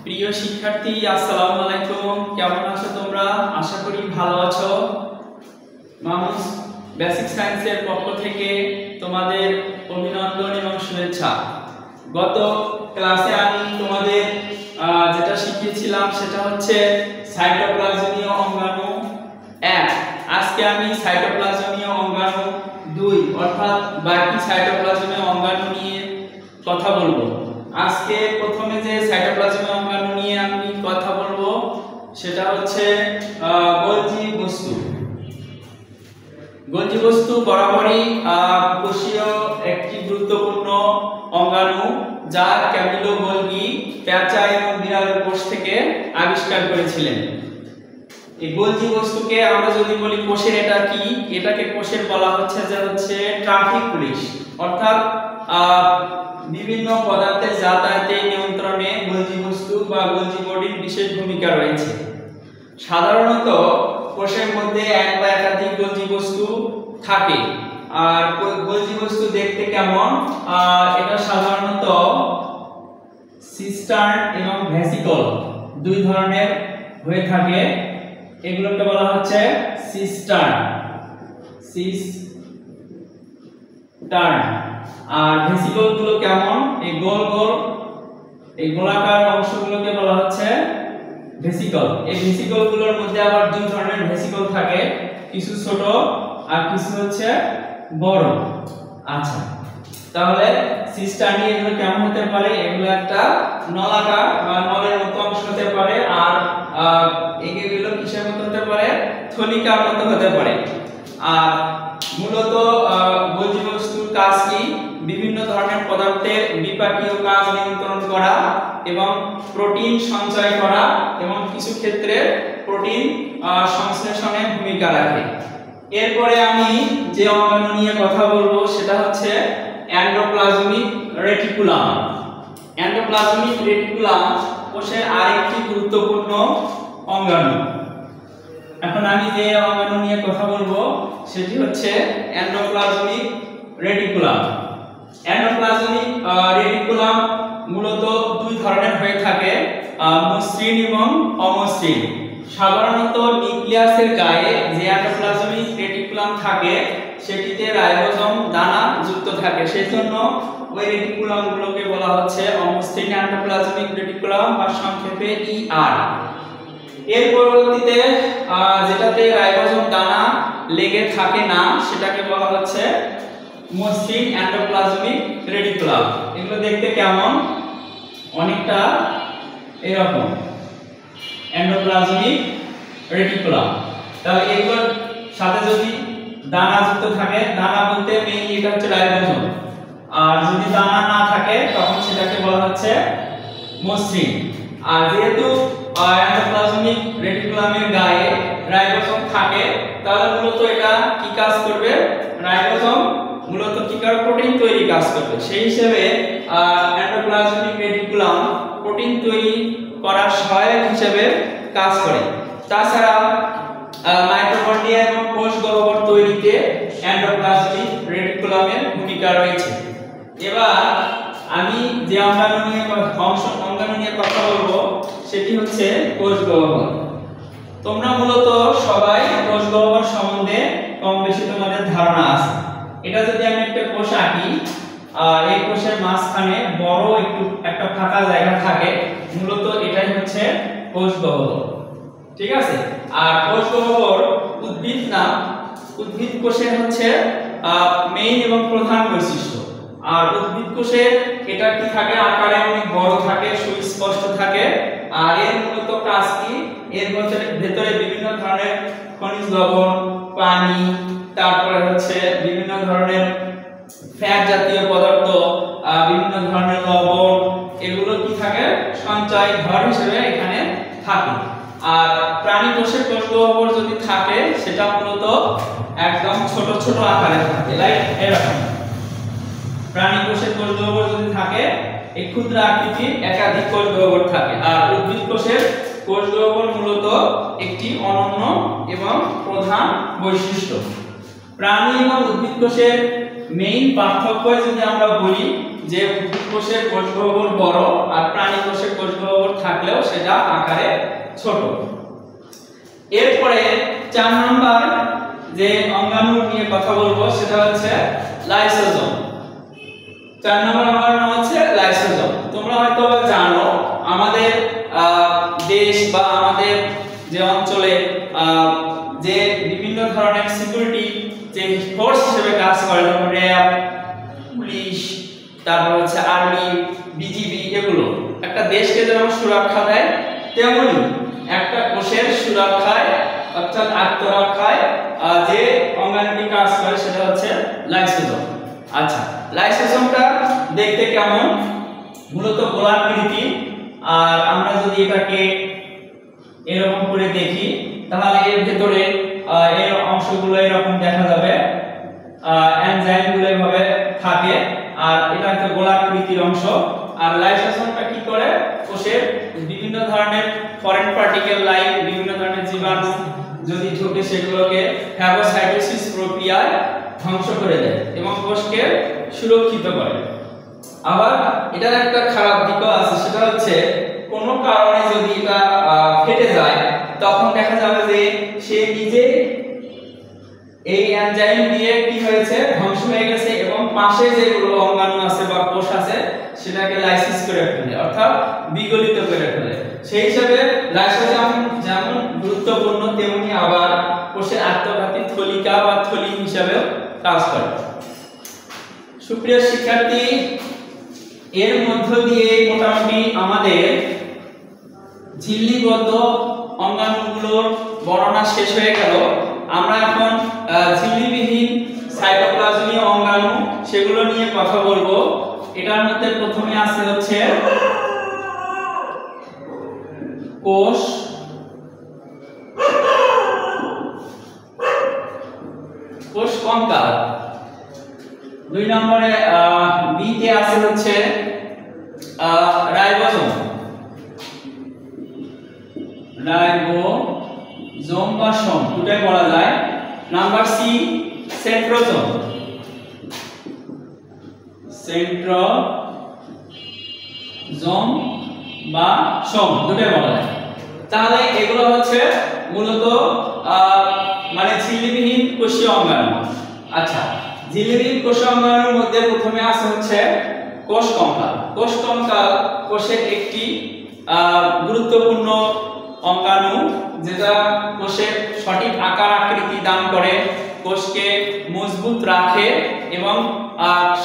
প্রিয় শিক্ষার্থী, আসসালামু আলাইকুম। কেমন আছো তোমরা? আশা করি ভালো আছো। মামুস বেসিক সায়েন্সের পক্ষ থেকে তোমাদের অভিনন্দন এবং শুভেচ্ছা। গত ক্লাসে আমি তোমাদের যেটা শিখিয়েছিলাম সেটা হচ্ছে সাইটোপ্লাজমীয় অঙ্গাণু 1। আজকে আমি সাইটোপ্লাজমীয় অঙ্গাণু 2 অর্থাৎ বাকি সাইটোপ্লাজমীয় অঙ্গাণু নিয়ে কথা বলবো। আজকে প্রথমে যে সাইটোপ্লাজমীয় অঙ্গাণু নিয়ে আমি কথা বলবো সেটা হচ্ছে গোলজি বস্তু। গোলজি বস্তু বরাবরই কোষীয় একটি গুরুত্বপূর্ণ অঙ্গাণু, যা ক্যামিলো গোলজি পেঁচা এবং বিড়ালের কোষ থেকে আবিষ্কার করেছিলেন। এই গোলজি বস্তুকে আমরা যদি বলি কোষের এটা কি, এটাকে কোষের বলা হচ্ছে যে ট্রাফিক পুলিশ, অর্থাৎ বিভিন্ন পদার্থের যাতায়াতের নিয়ন্ত্রণে গোলজি বস্তু বা গোলজি বডির বিশেষ ভূমিকা রয়েছে। সাধারণত কোষের মধ্যে এক বা একাধিক গোলজি বস্তু থাকে। আর গোলজি বস্তু দেখতে কেমন? এটা সাধারণত সিস্টার্ন এবং ভেসিকল দুই ধরনের হয়ে থাকে। এগুলোকে বলা হচ্ছে সিস্টার্ন। আর ভেসিকল গুলো কেমন? এই গোল গোল এই গোলাকার অংশগুলোকে বলা হচ্ছে ভেসিকল। এই ভেসিকল গুলোর মধ্যে আবার দুই ধরনের ভেসিকল থাকে, কিছু ছোট আর কিছু হচ্ছে বড়। আচ্ছা, তাহলে সিস্টার্নি এগুলো কেমন হতে পারে? এগুলো একটা নলাকার বা নলের মতো অংশ হতে পারে, আর এগুলো কিসের মতো হতে পারে? থলিকার মতো হতে পারে। আর মূলত গোলজি বস্তুর কাজ কি? বিভিন্ন ধরনের পদার্থের বিপাকীয় কাজ নিয়ন্ত্রণ করা এবং প্রোটিন সঞ্চয় করা এবং কিছু ক্ষেত্রে প্রোটিন সংশ্লেষণে ভূমিকা রাখে। এরপরে আমি যে অঙ্গাণু নিয়ে কথা বলবো সেটা হচ্ছে এন্ডোপ্লাজমিক রেটিকুলাম। এন্ডোপ্লাজমিক রেটিকুলাম কোষের আরেকটি গুরুত্বপূর্ণ অঙ্গাণু। এখন আমি যে অঙ্গাণু নিয়ে কথা বলবো সেটি হচ্ছে এন্ডোপ্লাজমিক রেটিকুলাম। এন্ডোপ্লাজমিক রেটিকুলাম মূলত দুই ধরনের হয়ে থাকে, মসৃণ এবং অমসৃণ। সাধারণত নিউক্লিয়াসের গায়ে যে এন্ডোপ্লাজমিক রেটিকুলাম থাকে সেটিতে রাইবোজোম দানা যুক্ত থাকে, সেজন্য ওই রেটিকুলাম গুলোকে বলা হচ্ছে অমসৃণ এন্ডোপ্লাজমিক রেটিকুলাম বা সংক্ষেপে ER। এর পরবর্তীতে যেটাতে রাইবোজোম দানা লেগে থাকে না সেটাকে বলা হচ্ছে মসৃণ এন্ডোপ্লাজমিক রেটিকুলাম। এগুলো দেখতে কেমন? অনেকটা এরকম এন্ডোপ্লাজমিক রেটিকুলাম। তাহলে এগুলোর সাথে যদি দানা যুক্ত থাকে, দানা বলতে মেইনলি এটা হচ্ছে রাইবোজোম, আর যদি দানা না থাকে তখন সেটাকে বলা হচ্ছে মসৃণ। আর যেহেতু এন্ডোপ্লাজমিক রেটিকুলামের গায়ে রাইবোজোম থাকে, তাহলে মূলত এটা কি কাজ করবে? রাইবোজোম মূলত কি করে? প্রোটিন তৈরি কাজ করবে। সেই হিসেবে এন্ডোপ্লাজমিক রেটিকুলাম প্রোটিন তৈরি করার সহায়ক হিসেবে কাজ করে। তাছাড়া মাইটোকন্ড্রিয়া এবং কোষ গহ্বর তৈরিতে এন্ডোপ্লাজমিক রেটিকুলামের ভূমিকা রয়েছে। এবার আমি যে অঙ্গাণু নিয়ে কথা বলবো সেটি হচ্ছে কোষ গহ্বর। তোমরা মূলত সবাই কোষ গহ্বর সম্বন্ধে কম বেশি তোমাদের ধারণা আছে। এটা যদি আমি একটা কোষ আঁকি, আর এই কোষের মাঝখানে বড় একটা ফাঁকা জায়গা থাকে, মূলত এটাই হচ্ছে কোষ গহ্বর। ঠিক আছে? আর কোষ গহ্বর উদ্ভিদ না, উদ্ভিদ কোষের হচ্ছে মেইন এবং প্রধান বৈশিষ্ট্য। আর উদ্ভিদ কোষে এটা কি থাকে? আকারে অনেক বড় থাকে, সুস্পষ্ট থাকে। আর এর মূলত কাজ কি? এর ভেতরে বিভিন্ন ধরনের খনিজ লবণ, পানি, তারপরে হচ্ছে বিভিন্ন ধরনের ফ্যাট জাতীয় পদার্থ, বিভিন্ন ধরনের লবণ, এগুলো কি থাকে? সঞ্চয় ঘর হিসেবে এখানে থাকে। আর প্রাণী কোষের কোষ গহ্বর যদি থাকে সেটা মূলত একদম ছোট ছোট আকারে থাকে, লাইক এরকম। প্রাণী কোষের কোষ গহ্বর যদি থাকে, এই ক্ষুদ্র আকৃতির একাধিক কোষ গহ্বর থাকে। আর উদ্ভিদ কোষের কোষ গহ্বর মূলত একটি অনন্য এবং প্রধান বৈশিষ্ট্য। প্রাণী এবং উদ্ভিদ কোষের মেইন পার্থক্য যদি আমরা বলি যে উদ্ভিদ কোষের কোষ গহ্বর বড় আর প্রাণী কোষের কোষ গহ্বর থাকলেও সেটা আকারে ছোট। এরপরে 4 নাম্বার যে অঙ্গাণু নিয়ে কথা বলবো সেটা হচ্ছে লাইসোজোম। 4 নাম্বার অঙ্গাণু হচ্ছে লাইসোজোম। তোমরা হয়তো জানো আমাদের দেশ বা আমাদের যে অঞ্চলে যে বিভিন্ন ধরনের সিকিউরিটি যে ফোর্স হিসেবে কাজ করে, যেমন র্যাব, পুলিশ, তারপর হচ্ছে আর্মি, বিজিবি, এগুলো একটা দেশকে যেমন সুরক্ষা দেয় তেমনি একটা কোষের সুরক্ষায় অর্থাৎ আত্মরক্ষায় যে অঙ্গাণুটি কাজ করে সেটা হচ্ছে লাইসোজোম। আচ্ছা, লাইসোজোমটা দেখতে কেমন? মূলত গোলাকৃতি। আর আমরা যদি এটাকে এরকম করে দেখি তাহলে এর ভিতরে এর অংশগুলো এরকম দেখা যাবে, এনজাইমগুলো এভাবে থাকে, আর এটা একটা গোলাকৃতির অংশ। আর লাইসোজোমটা কি করে? কোষের বিভিন্ন ধরনের ফরেন পার্টিকেল লাইক বিভিন্ন ধরনের জীবাণু যদি ঢোকে সেগুলোকে ফ্যাগোসাইটোসিস প্রক্রিয়ায় ধ্বংস করে দেয় এবং কোষকে সুরক্ষিত করে। আবার এটার একটা খারাপ দিকও আছে, সেটা হচ্ছে কোনো কারণে যদি এটা ফেটে যায় তখন দেখা যাবে যে সে নিজে এই এনজাইম দিয়ে কি হয়েছে, ধ্বংস হয়ে গেছে এবং পাশে যেগুলো অঙ্গাণু আছে বা কোষ আছে সেটাকে লাইসিস করে ফেলে, অর্থাৎ বিগলিত করে ফেলে। সেই হিসাবে লাইসোজোম যেমন গুরুত্বপূর্ণ তেমনি আবার কোষের আত্মঘাতী থলিকা বা থলি হিসাবেও কাজ করে। সুপ্রিয় শিক্ষার্থী, এর মধ্য দিয়ে মোটামুটি আমাদের ঝিল্লিবদ্ধ অঙ্গাণুগুলোর বর্ণনা শেষ হয়ে গেল। আমরা এখন ঝিল্লিবিহীন সাইটোপ্লাজমীয় অঙ্গাণু সেগুলো নিয়ে কথা বলবো। এটার মধ্যে প্রথমে আছে হচ্ছে কোষ, কোষ কঙ্কাল। 2 নম্বরে বি তে আছে হচ্ছে রাইবোজোম, রাইবোজোম বা সোম দুটাই বলা যায়। নাম্বার সি সেন্ট্রোজোম, সেন্ট্রোজোম বা সোম দুটাই বলা যায়। তাহলে এগুলো হচ্ছে মূলত মানে ঝিল্লিবিহীন কোষীয় অঙ্গাণু। আচ্ছা, ঝিল্লিবিহীন কোষীয় অঙ্গাণুর মধ্যে প্রথমে আছে হচ্ছে কোষ কঙ্কাল। কোষ কঙ্কাল কোষের একটি গুরুত্বপূর্ণ অঙ্গাণু যেটা কোষের সঠিক আকার আকৃতি দান করে, কোষকে মজবুত রাখে এবং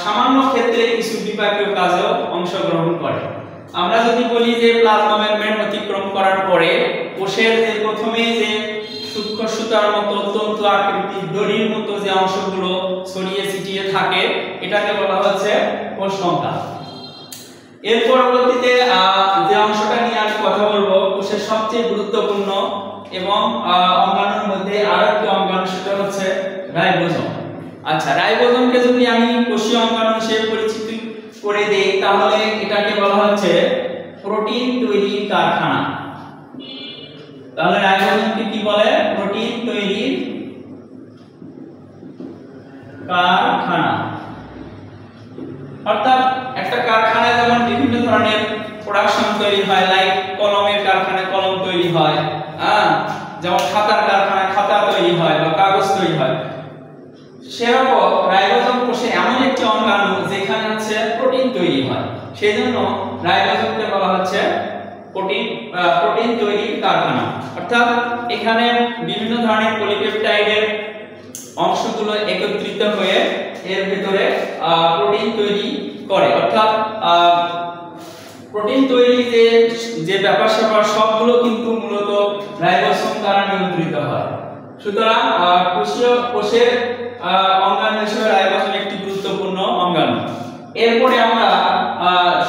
সামান্য ক্ষেত্রে কিছু বিপাকীয় কাজেও অংশগ্রহণ করে। আমরা যদি বলি যে প্লাজমা মেমব্রেন অতিক্রম করার পরে কোষের যে প্রথমে যে সূক্ষ্ম সুতার মতো তন্তু আকৃতির দড়ির মতো যে অংশগুলো ছড়িয়ে ছিটিয়ে থাকে এটাকে বলা হচ্ছে কোষ কঙ্কাল। এর পরবর্তীতে যে অংশটা নিয়ে আমি কথা বলবো কোষের সবচেয়ে গুরুত্বপূর্ণ এবং অঙ্গাণুর মধ্যে আরেকটি অঙ্গাণু সেটা হচ্ছে রাইবোজোম। আচ্ছা, রাইবোজোমকে যদি আমি কোষীয় অঙ্গাণু হিসেবে পরিচিত করে দেই তাহলে এটাকে বলা হচ্ছে প্রোটিন তৈরির কারখানা। তাহলে রাইবোজোমকে কি বলে? প্রোটিন তৈরির কারখানা। অর্থাৎ একটা কারখানায় যেমন বিভিন্ন ধরনের প্রোডাকশন তৈরি হয়, লাইক কলমের কারখানায় কলম তৈরি হয়, যেমন খাতার কারখানায় খাতা তৈরি হয় বা কাগজ তৈরি হয়, সেরকম রাইবোজোম কোষে এমন একটি অঙ্গাণু যেখানে হচ্ছে প্রোটিন তৈরি হয়। সেজন্য রাইবোজোমকে বলা হচ্ছে প্রোটিন তৈরির কারখানা। অর্থাৎ এখানে বিভিন্ন ধরনের পলিপেপটাইডের অংশগুলো একত্রিত হয়ে এর ভিতরে প্রোটিন তৈরি করে। অর্থাৎ প্রোটিন তৈরি যে ব্যাপার স্যাপার সবগুলো কিন্তু মূলত রাইবোজোম দ্বারা নিয়ন্ত্রিত হয়। সুতরাং কোষের অঙ্গাণু হিসেবে রাইবোজোম একটি গুরুত্বপূর্ণ অঙ্গাণু। এরপরে আমরা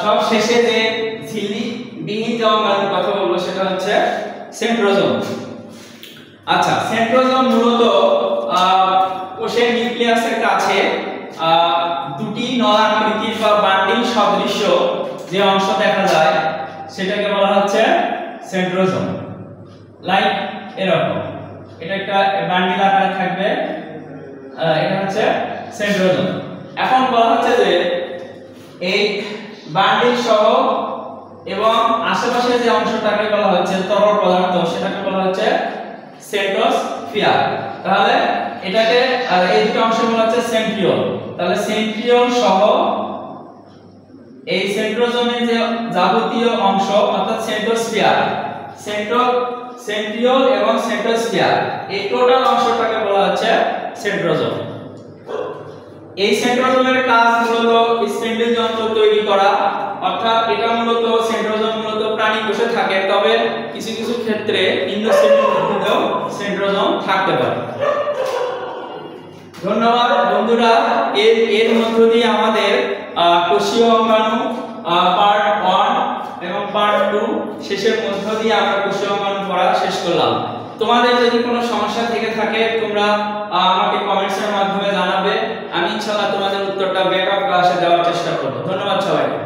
সব শেষে যে ঝিল্লিবিহীন যে অঙ্গাণুর কথা বলবো সেটা হচ্ছে সেন্ট্রোজোম। আচ্ছা, সেন্ট্রোজোম মূলত কোষের নিউক্লিয়াসের কাছে দুটি নলাকৃতির বা বান্ডিল সদৃশ যে অংশ দেখা যায় সেটাকে বলা হচ্ছে সেন্ট্রোজোম। লাইক এরকম, এটা একটা বান্ডিল আকারে থাকবে, এটা হচ্ছে সেন্ট্রোজোম। এখন বলা হচ্ছে যে এই বান্ডিল সহ এবং আশেপাশে যে অংশটাকে বলা হচ্ছে তরল পদার্থ সেটাকে বলা হচ্ছে সেন্ট্রোস্ফিয়ার। তাহলে এটাকে এই দুটো অংশ বলা হচ্ছে সেন্ট্রিওল। তাহলে সেন্ট্রিওল সহ এই সেন্ট্রোজোমের যে যাবতীয় অংশ অর্থাৎ সেন্ট্রোস্ফিয়ার, সেন্ট্রিওল এবং সেন্ট্রোস্ফিয়ার এই টোটাল অংশটাকে বলা হচ্ছে সেন্ট্রোজোম। এই সেন্ট্রোজোমের কাজ মূলত স্পিন্ডল যন্ত্র তৈরি করা, অর্থাৎ এটা মূলত সেন্ট্রোজোম মূলত প্রাণী কোষে থাকে, তবে কিছু কিছু ক্ষেত্রে ইন্ডোসেলুলার উদ্ভিদেও সেন্ট্রোজোম থাকতে পারে। ধন্যবাদ বন্ধুরা। এর মধ্য দিয়ে আমাদের কোষীয় অঙ্গাণু পার্ট 1 এবং পার্ট 2 শেষের মধ্য দিয়ে আমরা কোষীয় অঙ্গাণু পড়া শেষ করলাম। তোমাদের যদি কোনো সমস্যা থেকে থাকে তোমরা আমাকে কমেন্টসের মাধ্যমে জানাবে, আমি ইনশাআল্লাহ তোমাদের উত্তরটা ব্যাকআপ ক্লাসে দেওয়ার চেষ্টা করব। ধন্যবাদ সবাইকে।